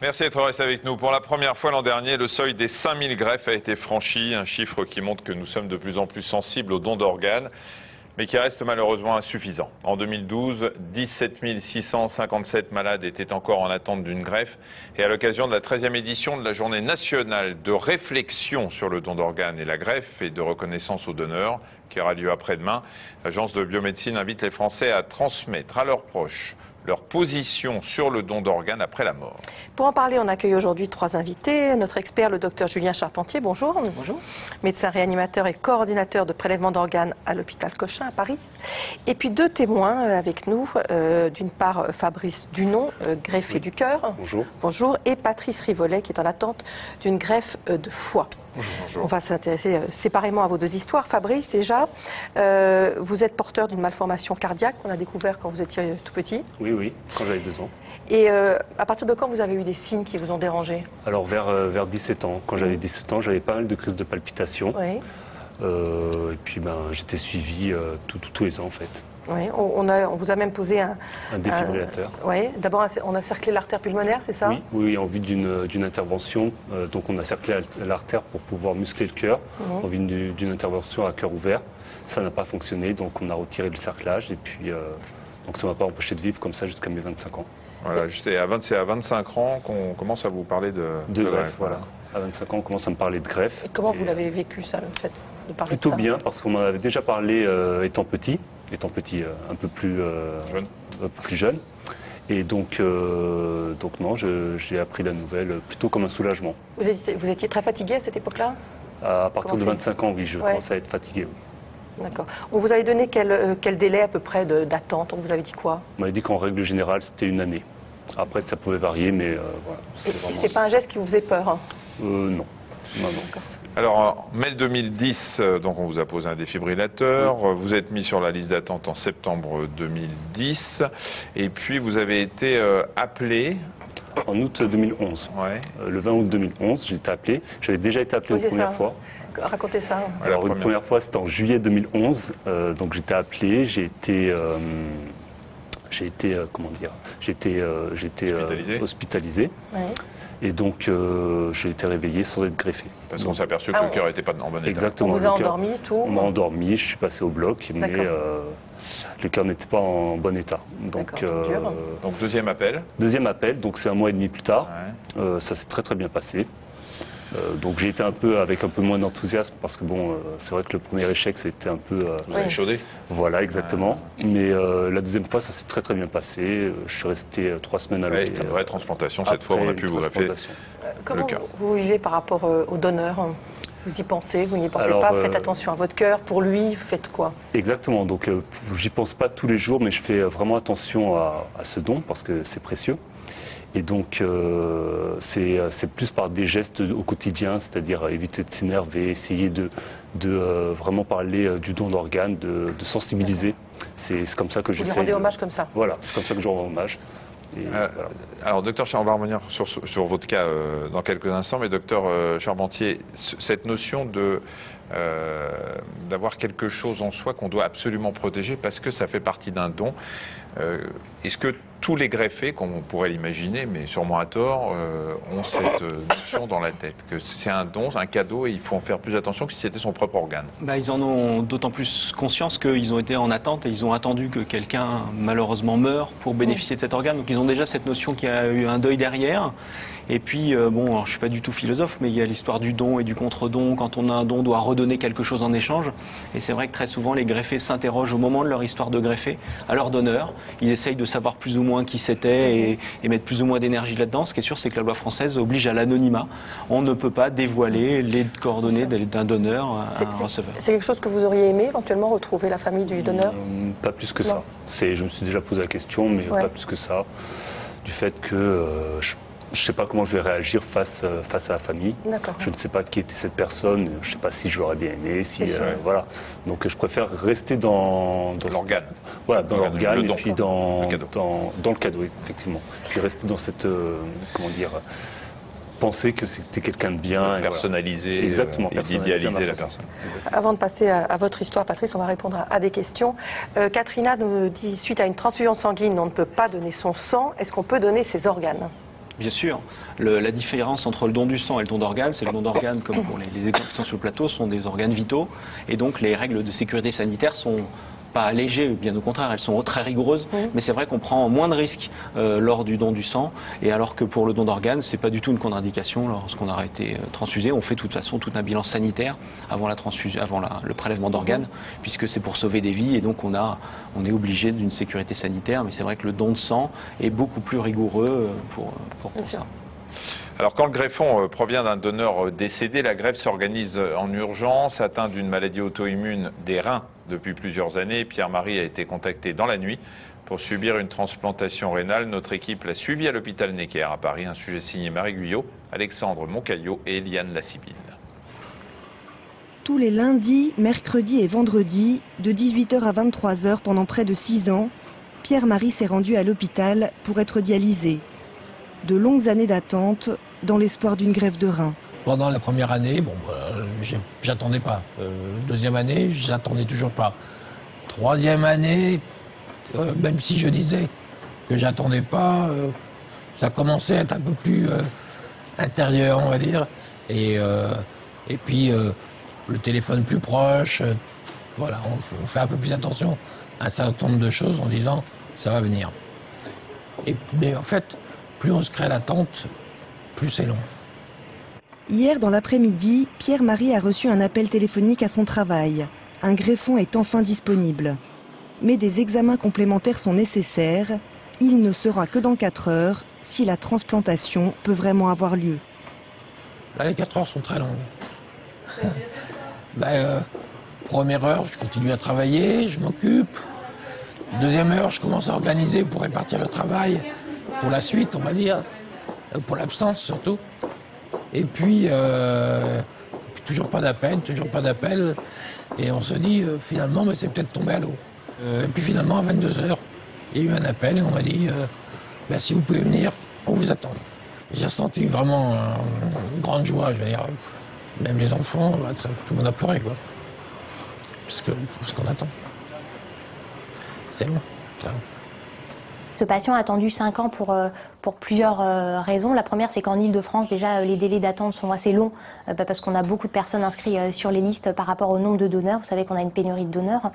Merci d'être resté avec nous. Pour la première fois l'an dernier, le seuil des 5000 greffes a été franchi, un chiffre qui montre que nous sommes de plus en plus sensibles aux dons d'organes, mais qui reste malheureusement insuffisant. En 2012, 17 657 malades étaient encore en attente d'une greffe. Et à l'occasion de la 13e édition de la journée nationale de réflexion sur le don d'organes et la greffe et de reconnaissance aux donneurs, qui aura lieu après-demain, l'Agence de biomédecine invite les Français à transmettre à leurs proches leur position sur le don d'organes après la mort. Pour en parler, on accueille aujourd'hui 3 invités. Notre expert, le docteur Julien Charpentier, bonjour. Bonjour. Médecin réanimateur et coordinateur de prélèvement d'organes à l'hôpital Cochin à Paris. Et puis 2 témoins avec nous. D'une part, Fabrice Dunon, greffier du cœur. Bonjour. Bonjour. Et Patrice Rivollet, qui est en attente d'une greffe de foie. Bonjour. On va s'intéresser séparément à vos 2 histoires. Fabrice, déjà, vous êtes porteur d'une malformation cardiaque qu'on a découvert quand vous étiez tout petit. Oui, quand j'avais 2 ans. Et à partir de quand vous avez eu des signes qui vous ont dérangé? Alors vers 17 ans. Quand j'avais 17 ans, j'avais pas mal de crises de palpitations. Oui. Et puis j'étais suivi tous les ans en fait. Oui, on vous a même posé un défibrillateur. Oui, d'abord on a cerclé l'artère pulmonaire, c'est ça? Oui, en vue d'une intervention. Donc on a cerclé l'artère pour pouvoir muscler le cœur, en vue d'une intervention à cœur ouvert. Ça n'a pas fonctionné, donc on a retiré le cerclage et puis donc ça ne m'a pas empêché de vivre comme ça jusqu'à mes 25 ans. Voilà, c'est à 25 ans qu'on commence à vous parler de greffe. Voilà. À 25 ans, on commence à me parler de greffe. Et comment vous l'avez vécu ça, le fait de parler Plutôt de ça? bien, parce qu'on en avait déjà parlé étant petit, un peu plus jeune. Et donc non, j'ai appris la nouvelle plutôt comme un soulagement. Vous étiez très fatigué à cette époque-là? À partir de 25 ans, oui, je commençais à être fatigué. Oui. D'accord. On vous avait donné quel délai à peu près d'attente? On vous avait dit quoi? On m'avait dit qu'en règle générale, c'était 1 année. Après, ça pouvait varier, mais voilà. Et c'était pas un geste qui vous faisait peur, hein? Non. Alors, en mai 2010, donc on vous a posé un défibrillateur. Oui. Vous êtes mis sur la liste d'attente en septembre 2010. Et puis, vous avez été appelé. En août 2011. Ouais. Le 20 août 2011, j'ai été appelé. J'avais déjà été appelé une première fois. Racontez ça. Alors, une première fois, c'était en juillet 2011. Donc, j'étais appelé. J'ai été hospitalisé. Ouais. Et donc, j'ai été réveillé sans être greffé. Parce qu'on s'est aperçu que le cœur n'était pas en bon état. Exactement. On vous a endormi, tout? On m'a endormi, je suis passé au bloc, mais le cœur n'était pas en bon état. Donc, deuxième appel. Deuxième appel, donc c'est 1 mois et demi plus tard. Ouais. Ça s'est très bien passé. Donc j'ai été avec un peu moins d'enthousiasme parce que c'est vrai que le premier échec c'était un peu... Vous avez chaudé. Voilà, exactement. Mais la deuxième fois ça s'est très bien passé. Je suis resté 3 semaines à l'hôpital. Une vraie transplantation, cette fois on a pu vous greffer Comment vous vivez par rapport au donneur? Vous y pensez, vous n'y pensez pas? Faites attention à votre cœur, pour lui, faites quoi? Exactement, donc j'y pense pas tous les jours, mais je fais vraiment attention à ce don parce que c'est précieux. Et donc, c'est plus par des gestes au quotidien, c'est-à-dire éviter de s'énerver, essayer de vraiment parler du don d'organes, de sensibiliser. C'est comme ça que j'essaie. Vous lui rendez hommage comme ça? Voilà, c'est comme ça que je rends hommage. Voilà. Alors, docteur Charpentier, on va revenir sur votre cas dans quelques instants, mais docteur Charpentier, cette notion d'avoir quelque chose en soi qu'on doit absolument protéger parce que ça fait partie d'un don, est-ce que tous les greffés, comme on pourrait l'imaginer, mais sûrement à tort, ont cette notion dans la tête, que c'est un don, un cadeau, et il faut en faire plus attention que si c'était son propre organe? Ils en ont d'autant plus conscience qu'ils ont été en attente et ils ont attendu que quelqu'un, malheureusement, meure pour bénéficier de cet organe. Donc ils ont déjà cette notion qu'il y a eu un deuil derrière. Et puis, alors, je ne suis pas du tout philosophe, mais il y a l'histoire du don et du contre-don. Quand on a un don, on doit redonner quelque chose en échange. Et c'est vrai que très souvent, les greffés s'interrogent au moment de leur histoire de greffé à leur donneur. Ils essayent de savoir plus ou moins qui c'était et mettre plus ou moins d'énergie là-dedans. Ce qui est sûr, c'est que la loi française oblige à l'anonymat. On ne peut pas dévoiler les coordonnées d'un donneur à un receveur. C'est quelque chose que vous auriez aimé éventuellement retrouver la famille du donneur? Pas plus que ça. Je me suis déjà posé la question, mais pas plus que ça. Du fait que je ne sais pas comment je vais réagir face à la famille. Je ne sais pas qui était cette personne. Je ne sais pas si je l'aurais bien aimé. Voilà. Donc je préfère rester dans l'organe. Voilà, dans l'organe et puis dans le cadeau, effectivement. Puis rester dans cette penser que c'était quelqu'un de bien. Personnalisé. Exactement. Et d'idéaliser la personne. Avant de passer à votre histoire, Patrice, on va répondre à des questions. Katrina nous dit, suite à une transfusion sanguine, on ne peut pas donner son sang. Est-ce qu'on peut donner ses organes? Bien sûr. La différence entre le don du sang et le don d'organes, c'est le don d'organes, comme pour les exemples qui sont sur le plateau, sont des organes vitaux. Et donc les règles de sécurité sanitaire sont pas allégées, bien au contraire, elles sont très rigoureuses. Mais c'est vrai qu'on prend moins de risques lors du don du sang. Et alors que pour le don d'organes, c'est pas du tout une contre-indication lorsqu'on a été transfusé. On fait de toute façon tout un bilan sanitaire avant la transfusion, avant le prélèvement d'organes, puisque c'est pour sauver des vies. Et donc on est obligé d'une sécurité sanitaire. Mais c'est vrai que le don de sang est beaucoup plus rigoureux pour ça. Alors quand le greffon provient d'un donneur décédé, la greffe s'organise en urgence. Atteint d'une maladie auto-immune des reins depuis plusieurs années, Pierre-Marie a été contacté dans la nuit pour subir une transplantation rénale. Notre équipe l'a suivi à l'hôpital Necker à Paris. Un sujet signé Marie Guyot, Alexandre Moncaillot et Eliane Lassibille. Tous les lundis, mercredis et vendredis, de 18h à 23h pendant près de 6 ans, Pierre-Marie s'est rendu à l'hôpital pour être dialysé. De longues années d'attente dans l'espoir d'une greffe de rein. Pendant la première année, j'attendais pas. Deuxième année, j'attendais toujours pas. Troisième année, même si je disais que j'attendais pas, ça commençait à être un peu plus intérieur, on va dire. Et puis le téléphone plus proche. Voilà, on fait un peu plus attention à un certain nombre de choses en disant ça va venir. Mais en fait, plus on se crée l'attente, plus c'est long. Hier, dans l'après-midi, Pierre-Marie a reçu un appel téléphonique à son travail. Un greffon est enfin disponible. Mais des examens complémentaires sont nécessaires. Il ne sera que dans 4 heures si la transplantation peut vraiment avoir lieu. Là, les 4 heures sont très longues. Première heure, je continue à travailler, je m'occupe. Deuxième heure, je commence à organiser pour répartir le travail. Pour la suite, on va dire, pour l'absence surtout. Et puis, toujours pas d'appel. Et on se dit, finalement, c'est peut-être tombé à l'eau. Et puis finalement, à 22h, il y a eu un appel et on m'a dit, si vous pouvez venir, on vous attend. J'ai senti vraiment une grande joie, je veux dire, même les enfants, tout le monde a pleuré, quoi. Parce qu'on attend. C'est long, très long. Ce patient a attendu 5 ans pour plusieurs raisons. La première, c'est qu'en Ile-de-France, déjà, les délais d'attente sont assez longs parce qu'on a beaucoup de personnes inscrites sur les listes par rapport au nombre de donneurs. Vous savez qu'on a une pénurie de donneurs.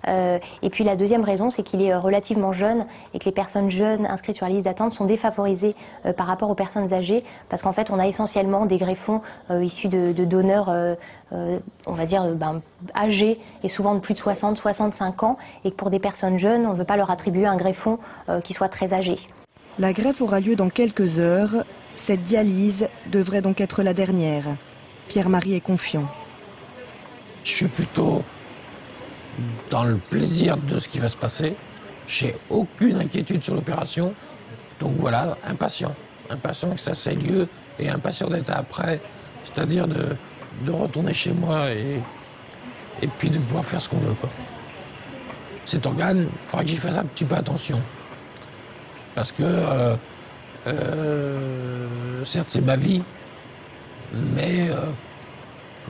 Et puis la deuxième raison, c'est qu'il est relativement jeune et que les personnes jeunes inscrites sur la liste d'attente sont défavorisées par rapport aux personnes âgées parce qu'en fait, on a essentiellement des greffons issus de donneurs on va dire, âgés et souvent de plus de 60-65 ans et que pour des personnes jeunes, on ne veut pas leur attribuer un greffon qui soit très âgé. La greffe aura lieu dans quelques heures. Cette dialyse devrait donc être la dernière. Pierre-Marie est confiant. Je suis plutôt dans le plaisir de ce qui va se passer. J'ai aucune inquiétude sur l'opération. Donc voilà, impatient. Impatient que ça ait lieu et impatient d'être après. C'est-à-dire de retourner chez moi et puis de pouvoir faire ce qu'on veut, quoi. Cet organe, il faudra que j'y fasse un petit peu attention. Parce que, certes, c'est ma vie, mais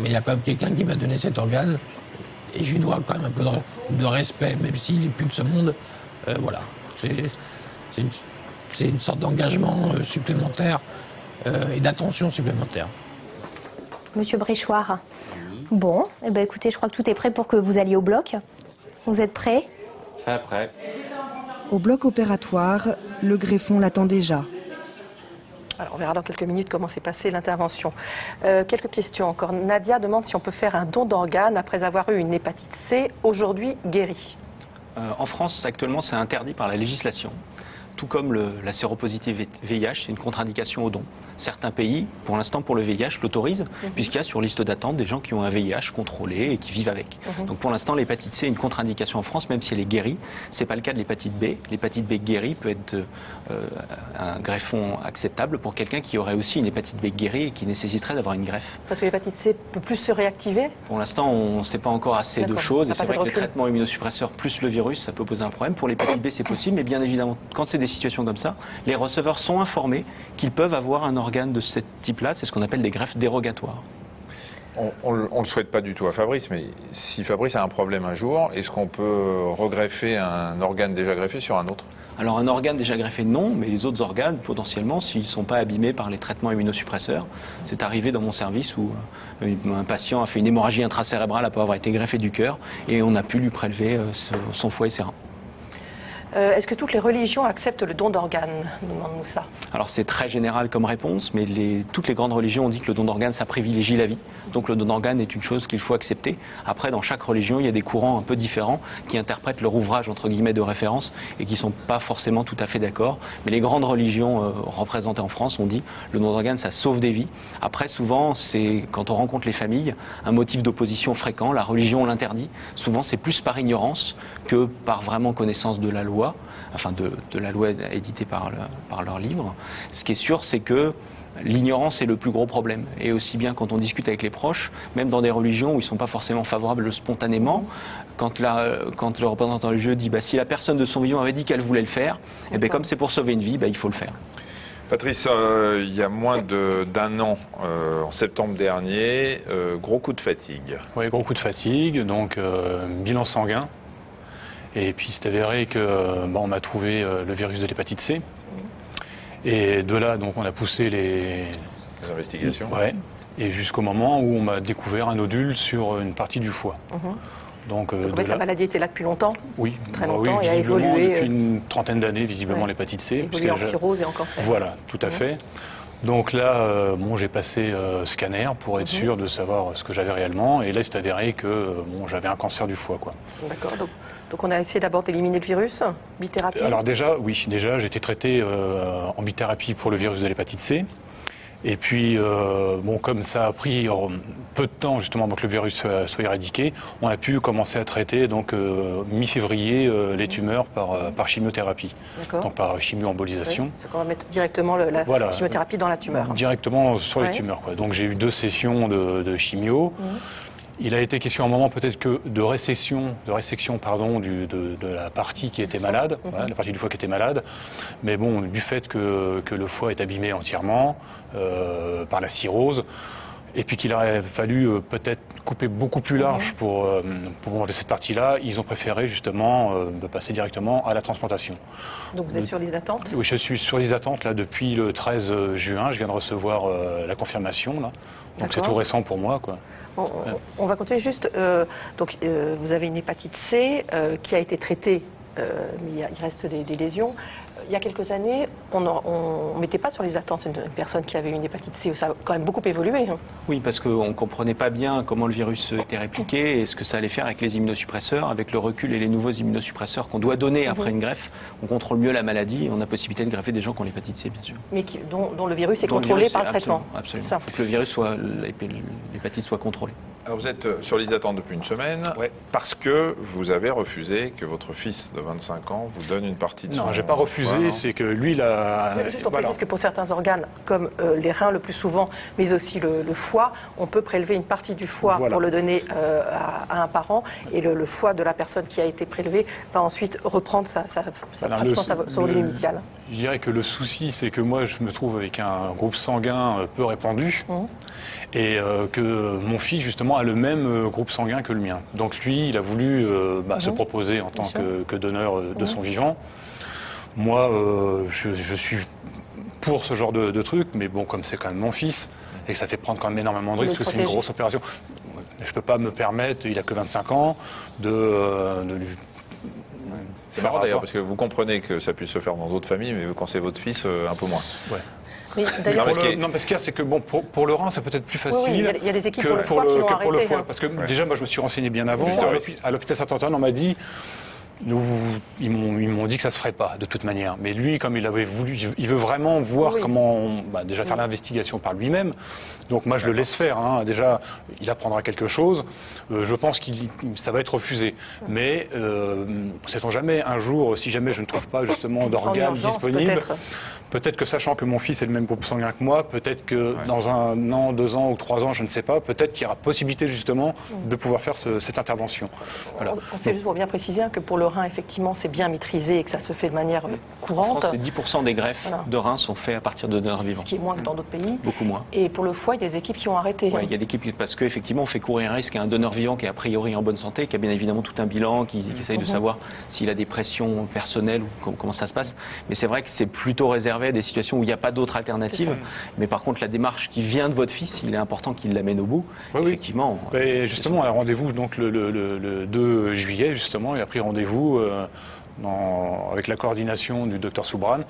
il y a quand même quelqu'un qui m'a donné cet organe et je lui dois quand même un peu de respect, même s'il n'est plus de ce monde. Voilà, c'est une sorte d'engagement supplémentaire et d'attention supplémentaire. Monsieur Bréchoir, bon, écoutez, je crois que tout est prêt pour que vous alliez au bloc. Vous êtes prêts? Très prêt. Au bloc opératoire, le greffon l'attend déjà. Alors, on verra dans quelques minutes comment s'est passée l'intervention. Quelques questions encore. Nadia demande si on peut faire un don d'organes après avoir eu une hépatite C, aujourd'hui guérie. En France, actuellement, c'est interdit par la législation. Tout comme la séropositivité VIH, c'est une contre-indication au don. Certains pays, pour l'instant pour le VIH, l'autorisent, puisqu'il y a sur liste d'attente des gens qui ont un VIH contrôlé et qui vivent avec. Donc pour l'instant, l'hépatite C est une contre-indication en France, même si elle est guérie. Ce n'est pas le cas de l'hépatite B. L'hépatite B guérie peut être un greffon acceptable pour quelqu'un qui aurait aussi une hépatite B guérie et qui nécessiterait d'avoir une greffe. Parce que l'hépatite C peut plus se réactiver? Pour l'instant, on ne sait pas encore assez de choses. Et c'est vrai que les traitements immunosuppresseurs plus le virus, ça peut poser un problème. Pour l'hépatite B, c'est possible, mais bien évidemment, quand c'est des situations comme ça, les receveurs sont informés qu'ils peuvent avoir un organe de ce type-là. C'est ce qu'on appelle des greffes dérogatoires. On ne le souhaite pas du tout à Fabrice, mais si Fabrice a un problème un jour, est-ce qu'on peut regreffer un organe déjà greffé sur un autre? Alors un organe déjà greffé, non, mais les autres organes, potentiellement, s'ils ne sont pas abîmés par les traitements immunosuppresseurs. C'est arrivé dans mon service où un patient a fait une hémorragie intracérébrale après avoir été greffé du cœur et on a pu lui prélever son foie et ses reins. Est-ce que toutes les religions acceptent le don d'organes? Demande-nous ça. Alors c'est très général comme réponse, mais toutes les grandes religions ont dit que le don d'organes, ça privilégie la vie. Donc le don d'organes est une chose qu'il faut accepter. Après, dans chaque religion, il y a des courants un peu différents qui interprètent leur ouvrage, entre guillemets, de référence et qui ne sont pas forcément tout à fait d'accord. Mais les grandes religions représentées en France ont dit que le don d'organes, ça sauve des vies. Après, souvent, c'est quand on rencontre les familles, un motif d'opposition fréquent. La religion l'interdit. Souvent, c'est plus par ignorance que par vraiment connaissance de la loi. Enfin de la loi éditée par leur livre. Ce qui est sûr, c'est que l'ignorance est le plus gros problème. Et aussi bien quand on discute avec les proches, même dans des religions où ils ne sont pas forcément favorables spontanément, quand le représentant religieux dit si la personne de son vivant avait dit qu'elle voulait le faire, et bien comme c'est pour sauver une vie, il faut le faire. Patrice, il y a moins d'un an, en septembre dernier, gros coup de fatigue. Oui, gros coup de fatigue, donc bilan sanguin. Et puis c'est avéré qu'on m'a trouvé le virus de l'hépatite C. Et de là, donc, on a poussé les investigations. Ouais. Et jusqu'au moment où on m'a découvert un nodule sur une partie du foie. Donc en fait, la maladie était là depuis longtemps? Oui, très longtemps, oui, et a évolué. Depuis une trentaine d'années, visiblement, l'hépatite C. Évolué en cirrhose et en cancer. Voilà, tout à fait. Donc là, j'ai passé scanner pour être sûr de savoir ce que j'avais réellement. Et là, c'est avéré que j'avais un cancer du foie, quoi. D'accord. Donc on a essayé d'abord d'éliminer le virus, bithérapie. Alors déjà, oui, j'ai été traité en bithérapie pour le virus de l'hépatite C. Et puis, comme ça a pris peu de temps justement pour que le virus soit éradiqué, on a pu commencer à traiter donc mi-février les tumeurs par chimiothérapie, donc par chimioembolisation. Oui, c'est qu'on va mettre directement la chimiothérapie dans la tumeur. Directement sur les tumeurs, quoi. Donc j'ai eu 2 sessions de chimio. Il a été question à un moment peut-être que de résection de la partie qui était malade, la partie du foie qui était malade. Mais bon, du fait que le foie est abîmé entièrement par la cirrhose, et puis qu'il aurait fallu peut-être couper beaucoup plus large pour enlever cette partie-là, ils ont préféré justement passer directement à la transplantation. Donc vous êtes sur les attentes? Oui, je suis sur les attentes là depuis le 13 juin. Je viens de recevoir la confirmation là. Donc c'est tout récent pour moi, quoi. On va continuer juste. Vous avez une hépatite C qui a été traitée, mais il reste des lésions. Il y a quelques années, on ne mettait pas sur les attentes une personne qui avait une hépatite C. Ça a quand même beaucoup évolué. Oui, parce qu'on ne comprenait pas bien comment le virus était répliqué et ce que ça allait faire avec les immunosuppresseurs. Avec le recul et les nouveaux immunosuppresseurs qu'on doit donner après une greffe, on contrôle mieux la maladie et on a possibilité de greffer des gens qui ont l'hépatite C, bien sûr. Mais dont le virus est contrôlé par le traitement. Absolument. Il faut que l'hépatite soit contrôlée. Alors vous êtes sur les attentes depuis une semaine, parce que vous avez refusé que votre fils de 25 ans vous donne une partie de son... Non, j'ai pas refusé, c'est que lui, il a... Juste on précise que pour certains organes, comme les reins le plus souvent, mais aussi le foie, on peut prélever une partie du foie pour le donner à un parent, et le foie de la personne qui a été prélevée va ensuite reprendre pratiquement son volume initial. Je dirais que le souci, c'est que moi, je me trouve avec un groupe sanguin peu répandu, et que mon fils, justement, a le même groupe sanguin que le mien. Donc lui, il a voulu se proposer en tant que donneur de son vivant. Moi, je suis pour ce genre de truc, mais bon, comme c'est quand même mon fils, et que ça fait prendre quand même énormément de risques, parce que c'est une grosse opération, je ne peux pas me permettre, il a que 25 ans, de lui... C'est marrant d'ailleurs, parce que vous comprenez que ça puisse se faire dans d'autres familles, mais quand c'est votre fils, un peu moins. Ouais. Mais non, parce qu'il y a, c'est que bon, pour le rein, c'est peut-être plus facile. Il y a des équipes pour le foie qui l'ont arrêté. Parce que déjà, moi, je me suis renseigné bien avant. À l'hôpital Saint-Antoine, on m'a dit, ils m'ont dit que ça se ferait pas, de toute manière. Mais lui, comme il avait voulu, il veut vraiment voir comment, déjà faire l'investigation par lui-même. Donc moi, je le laisse faire. Hein. Déjà, il apprendra quelque chose. Je pense que ça va être refusé. Mais sait-on jamais, un jour, si jamais je ne trouve pas justement d'organes disponibles, Peut-être que sachant que mon fils est le même groupe sanguin que moi, peut-être que dans 1 an, 2 ans ou 3 ans, je ne sais pas, peut-être qu'il y aura possibilité justement de pouvoir faire cette intervention. Voilà. On sait juste pour bien préciser que pour le rein, effectivement, c'est bien maîtrisé et que ça se fait de manière courante. En France, c'est 10% des greffes de reins sont faits à partir de donneurs vivants. Ce qui est moins que dans d'autres pays. Beaucoup moins. Et pour le foie, il y a des équipes qui ont arrêté. Oui, il y a des équipes parce qu'effectivement, on fait courir un risque à un donneur vivant qui est a priori en bonne santé, qui a bien évidemment tout un bilan, qui essaye de savoir s'il a des pressions personnelles ou comment ça se passe. Mais c'est vrai que c'est plutôt réservé à des situations où il n'y a pas d'autre alternative. Mais par contre, la démarche qui vient de votre fils, il est important qu'il l'amène au bout. Oui, effectivement. Et justement, à rendez-vous donc le 2 juillet, justement, il a pris rendez-vous avec la coordination du docteur Soubran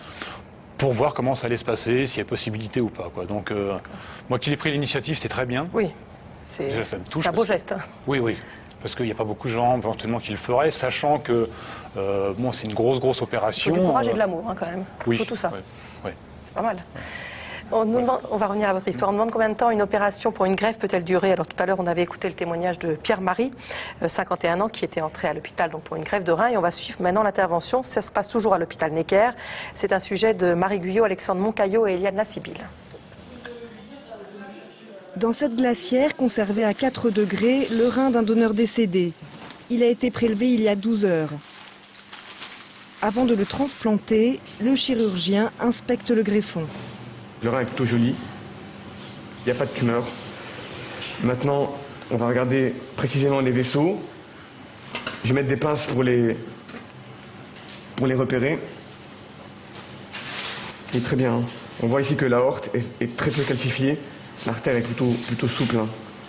pour voir comment ça allait se passer, s'il y a possibilité ou pas, quoi. Donc, moi qu'il ait pris l'initiative, c'est très bien. Oui, c'est un beau geste. Oui, oui. Parce qu'il n'y a pas beaucoup de gens éventuellement qui le feraient, sachant que bon, c'est une grosse opération. Il faut du courage et de l'amour quand même. Oui. Il faut tout ça. Oui. C'est pas mal. On va revenir à votre histoire. On demande combien de temps une opération pour une greffe peut-elle durer. Alors tout à l'heure, on avait écouté le témoignage de Pierre-Marie, 51 ans, qui était entré à l'hôpital donc pour une greffe de rein. Et on va suivre maintenant l'intervention. Ça se passe toujours à l'hôpital Necker. C'est un sujet de Marie Guyot, Alexandre Moncaillot et Eliane Lassibil. Dans cette glacière conservée à 4 degrés, le rein d'un donneur décédé. Il a été prélevé il y a 12 heures. Avant de le transplanter, le chirurgien inspecte le greffon. Le rein est plutôt joli, il n'y a pas de tumeur. Maintenant, on va regarder précisément les vaisseaux. Je vais mettre des pinces pour les repérer. Et très bien, on voit ici que l'aorte est très peu calcifiée. L'artère est plutôt souple.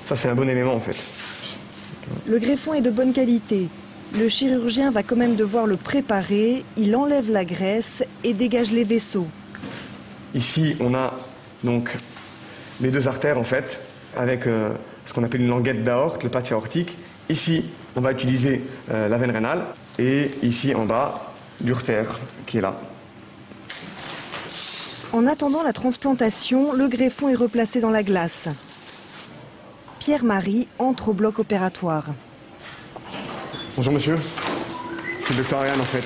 Ça, c'est un bon élément en fait. Le greffon est de bonne qualité. Le chirurgien va quand même devoir le préparer. Il enlève la graisse et dégage les vaisseaux. Ici, on a donc les 2 artères en fait, avec ce qu'on appelle une languette d'aorte, le patch aortique. Ici, on va utiliser la veine rénale et ici en bas, l'urtère qui est là. En attendant la transplantation, le greffon est replacé dans la glace. Pierre-Marie entre au bloc opératoire. Bonjour monsieur, je suis le docteur Ariane en fait.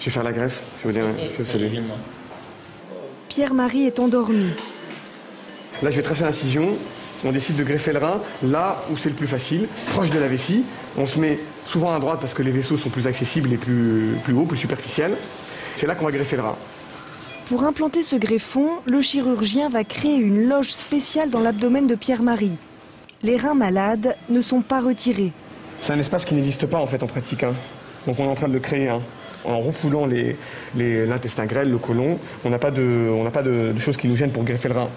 Je vais faire la greffe, je vais vous saluer. Pierre-Marie est endormi. Là je vais tracer l'incision, on décide de greffer le rein là où c'est le plus facile, proche de la vessie. On se met souvent à droite parce que les vaisseaux sont plus accessibles et plus hauts, plus superficiels. C'est là qu'on va greffer le rein. Pour implanter ce greffon, le chirurgien va créer une loge spéciale dans l'abdomen de Pierre-Marie. Les reins malades ne sont pas retirés. C'est un espace qui n'existe pas en fait en pratique. Donc on est en train de le créer. En refoulant l'intestin grêle, le côlon, on n'a pas de choses qui nous gênent pour greffer le rein.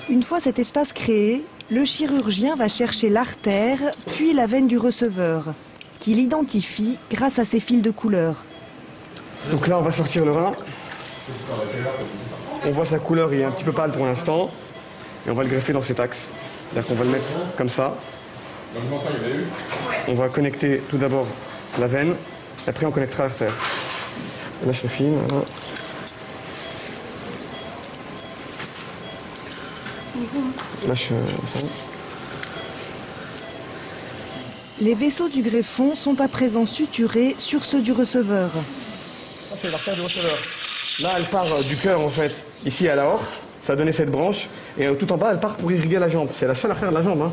Une fois cet espace créé, le chirurgien va chercher l'artère, puis la veine du receveur, qu'il identifie grâce à ses fils de couleur. Donc là, on va sortir le rein. On voit sa couleur, il est un petit peu pâle pour l'instant. Et on va le greffer dans cet axe. C'est-à-dire qu'on va le mettre comme ça. On va connecter tout d'abord la veine, après on connectera l'artère. Lâche le fil. Voilà. Lâche ça. Les vaisseaux du greffon sont à présent suturés sur ceux du receveur. Ça, c'est l'artère du receveur. Là, elle part du cœur en fait, ici à l'aorte. Ça a donné cette branche. Et tout en bas, elle part pour irriguer la jambe. C'est la seule artère de la jambe.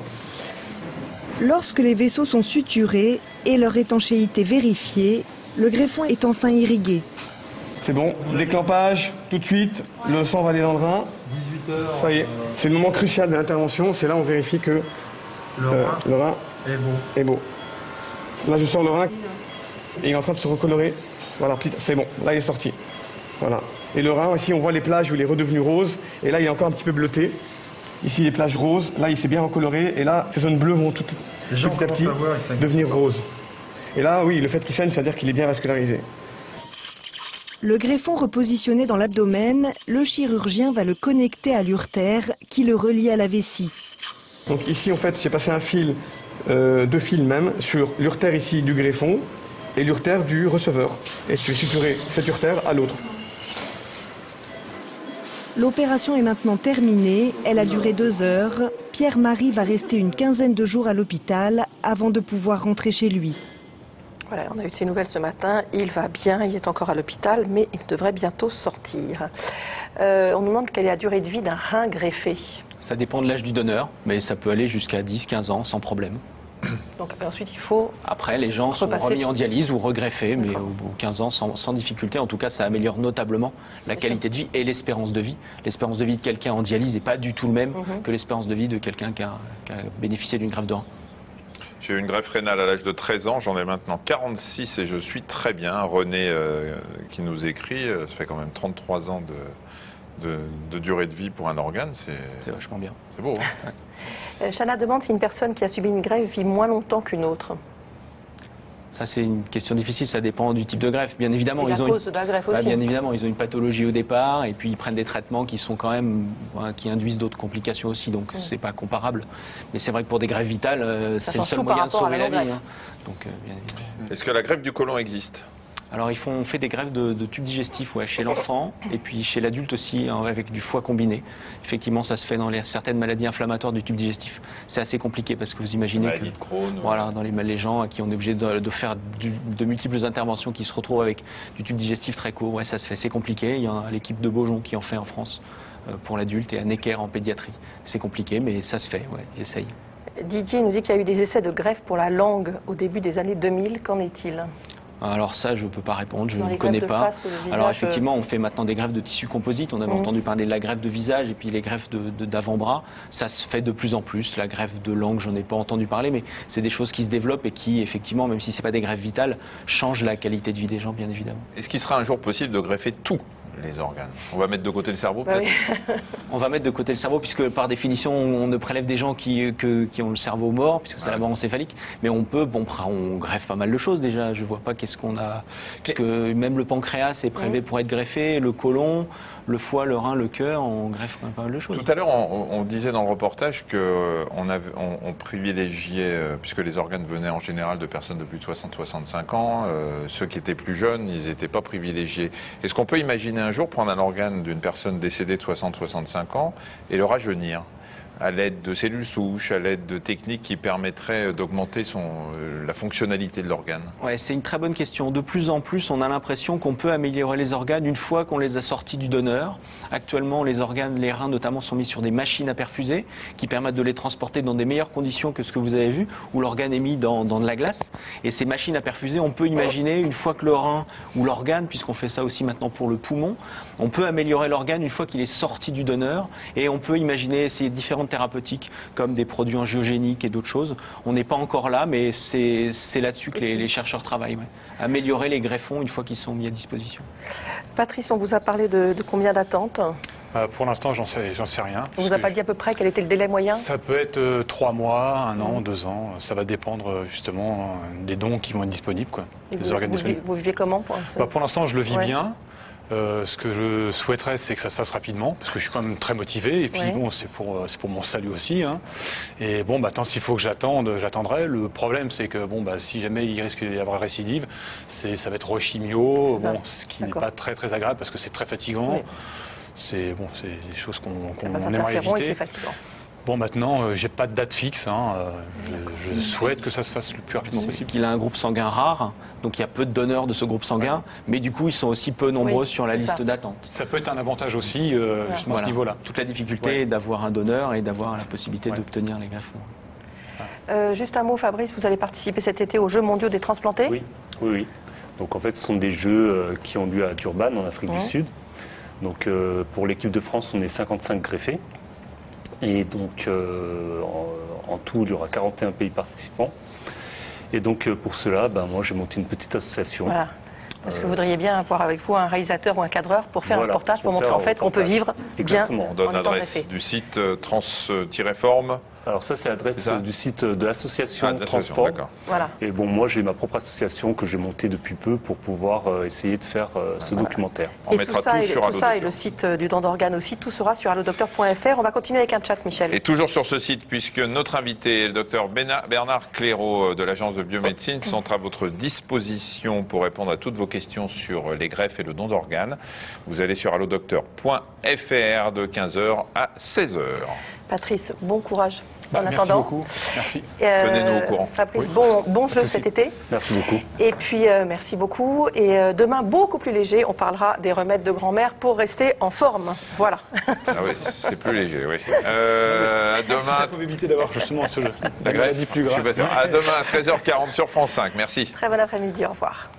Lorsque les vaisseaux sont suturés et leur étanchéité vérifiée, le greffon est enfin irrigué. C'est bon, déclampage, tout de suite, le sang va aller dans le rein. 18 heures. Ça y est, c'est le moment crucial de l'intervention, c'est là où on vérifie que le rein est beau. Là je sors le rein, et il est en train de se recolorer. Voilà, c'est bon, là il est sorti. Voilà. Et le rein, ici on voit les plages où il est redevenu rose, et là il est encore un petit peu bleuté. Ici les plages roses, là il s'est bien recoloré, et là ces zones bleues vont petit à petit devenir roses. Et là oui, le fait qu'il saigne, c'est-à-dire qu'il est bien vascularisé. Le greffon repositionné dans l'abdomen, le chirurgien va le connecter à l'urtère qui le relie à la vessie. Donc ici en fait j'ai passé un fil, 2 fils même, sur l'urtère ici du greffon et l'urtère du receveur. Et je vais suturer cette urtère à l'autre. L'opération est maintenant terminée, elle a duré 2 heures. Pierre-Marie va rester une quinzaine de jours à l'hôpital avant de pouvoir rentrer chez lui. Voilà, on a eu de ces nouvelles ce matin. Il va bien, il est encore à l'hôpital, mais il devrait bientôt sortir. On nous demande quelle est la durée de vie d'un rein greffé. Ça dépend de l'âge du donneur, mais ça peut aller jusqu'à 10-15 ans sans problème. Donc ensuite, il faut... Après, les gens sont remis en dialyse ou regreffés, mais au bout de 15 ans, sans difficulté. En tout cas, ça améliore notablement la qualité de vie et l'espérance de vie. L'espérance de vie de quelqu'un en dialyse n'est pas du tout le même que l'espérance de vie de quelqu'un qui a bénéficié d'une greffe de rein. J'ai eu une greffe rénale à l'âge de 13 ans, j'en ai maintenant 46 et je suis très bien. René qui nous écrit, ça fait quand même 33 ans de durée de vie pour un organe, c'est vachement bien. C'est beau. Hein. Chana demande si une personne qui a subi une greffe vit moins longtemps qu'une autre. Ça, c'est une question difficile, ça dépend du type de greffe. Bien évidemment, et la cause de la greffe aussi. Bien évidemment, ils ont une pathologie au départ et puis ils prennent des traitements qui sont quand même, qui induisent d'autres complications aussi, donc c'est pas comparable. Mais c'est vrai que pour des greffes vitales, c'est le seul moyen de sauver la vie. Hein. Donc, bien évidemment. Est-ce que la greffe du côlon existe ? Alors, on fait des greffes de tubes digestifs chez l'enfant et puis chez l'adulte aussi, avec du foie combiné. Effectivement, ça se fait dans certaines maladies inflammatoires du tube digestif. C'est assez compliqué parce que vous imaginez que voilà, dans les gens à qui on est obligé de faire de multiples interventions qui se retrouvent avec du tube digestif très court, ouais, ça se fait, c'est compliqué. Il y a l'équipe de Beaujon qui en fait en France pour l'adulte et à Necker en pédiatrie. C'est compliqué, mais ça se fait, ouais, ils essayent. Didier nous dit qu'il y a eu des essais de greffe pour la langue au début des années 2000. Qu'en est-il ? Alors ça, je ne peux pas répondre, je ne connais pas. Alors effectivement, on fait maintenant des greffes de tissu composite. On avait entendu parler de la greffe de visage et puis les greffes d'avant-bras. Ça se fait de plus en plus. La greffe de langue, j'en ai pas entendu parler, mais c'est des choses qui se développent et qui, effectivement, même si ce n'est pas des greffes vitales, changent la qualité de vie des gens, bien évidemment. Est-ce qu'il sera un jour possible de greffer tous les organes? On va mettre de côté le cerveau, peut-être? Oui. On va mettre de côté le cerveau, puisque par définition, on ne prélève des gens qui ont le cerveau mort, puisque c'est la mort encéphalique. Mais on greffe pas mal de choses déjà. Je vois pas qu'est-ce qu'on a. Puisque même le pancréas est prélevé pour être greffé, le côlon, le foie, le rein, le cœur, on greffe pas mal de choses. Tout à l'heure, on disait dans le reportage qu'on privilégiait, puisque les organes venaient en général de personnes de plus de 60-65 ans, ceux qui étaient plus jeunes, ils n'étaient pas privilégiés. Est-ce qu'on peut imaginer un jour prendre un organe d'une personne décédée de 60-65 ans et le rajeunir à l'aide de cellules souches, à l'aide de techniques qui permettraient d'augmenter la fonctionnalité de l'organe? Ouais, c'est une très bonne question. De plus en plus, on a l'impression qu'on peut améliorer les organes une fois qu'on les a sortis du donneur. Actuellement, les organes, les reins notamment, sont mis sur des machines à perfuser qui permettent de les transporter dans des meilleures conditions que ce que vous avez vu, où l'organe est mis dans de la glace. Et ces machines à perfuser, on peut imaginer, une fois que le rein ou l'organe, puisqu'on fait ça aussi maintenant pour le poumon, on peut améliorer l'organe une fois qu'il est sorti du donneur, et on peut imaginer essayer différentes thérapeutiques comme des produits angiogéniques et d'autres choses. On n'est pas encore là, mais c'est là-dessus que les chercheurs travaillent. Ouais. Améliorer les greffons une fois qu'ils sont mis à disposition. Patrice, on vous a parlé de combien d'attentes? Pour l'instant, j'en sais rien. On vous a pas dit à peu près quel était le délai moyen? Ça peut être 3 mois, 1 an, 2 ans. Ça va dépendre justement des dons qui vont être disponibles, quoi. Des organes disponibles. Vous vivez comment pour l'instant, je le vis bien. Ce que je souhaiterais, c'est que ça se fasse rapidement, parce que je suis quand même très motivé, et puis bon, c'est pour mon salut aussi. Hein. Et bon, tant s'il faut que j'attendrai. Le problème, c'est que si jamais il risque d'y avoir récidive, ça va être rechimio, ce qui n'est pas très très agréable, parce que c'est très fatigant. Oui. C'est des choses qu'on aimerait éviter. Et c'est fatigant. Bon, maintenant, j'ai pas de date fixe. Hein. Je souhaite que ça se fasse le plus rapidement possible. Il a un groupe sanguin rare, donc il y a peu de donneurs de ce groupe sanguin, mais du coup, ils sont aussi peu nombreux sur la liste d'attente. Ça peut être un avantage aussi, justement à ce niveau-là. Toute la difficulté est d'avoir un donneur et d'avoir la possibilité d'obtenir les greffons. Juste un mot, Fabrice, vous allez participer cet été aux Jeux mondiaux des transplantés? Oui. Donc en fait, ce sont des Jeux qui ont lieu à Durban, en Afrique du Sud. Donc pour l'équipe de France, on est 55 greffés. Et donc, en tout, il y aura 41 pays participants. Et donc, pour cela, moi, j'ai monté une petite association. Voilà. Parce que vous voudriez bien avoir avec vous un réalisateur ou un cadreur pour faire un reportage, pour montrer en fait qu'on peut vivre bien. On donne l'adresse du site trans-forme. Alors ça, c'est l'adresse du site de l'association Transform. Voilà. Et bon, moi, j'ai ma propre association que j'ai montée depuis peu pour pouvoir essayer de faire ce documentaire. On mettra tout ça et le site du don d'organes aussi, tout sera sur allodocteur.fr. On va continuer avec un chat, Michel. Et toujours sur ce site, puisque notre invité, le docteur Bernard Clairaut de l'Agence de biomédecine, sont à votre disposition pour répondre à toutes vos questions sur les greffes et le don d'organes. Vous allez sur allodocteur.fr de 15h à 16h. Patrice, bon courage. En Merci attendant, beaucoup. Merci. Tenez-nous au courant. Fabrice, Oui. bon jeu cet été. Merci beaucoup. Et puis, merci beaucoup. Et demain, beaucoup plus léger, on parlera des remèdes de grand-mère pour rester en forme. Voilà. Ah oui, c'est plus léger, oui. À demain. Ça peut éviter d'avoir justement La greffe, plus grave. je suis pas sûr. À demain à 13h40 sur France 5. Merci. Très bon après-midi, au revoir.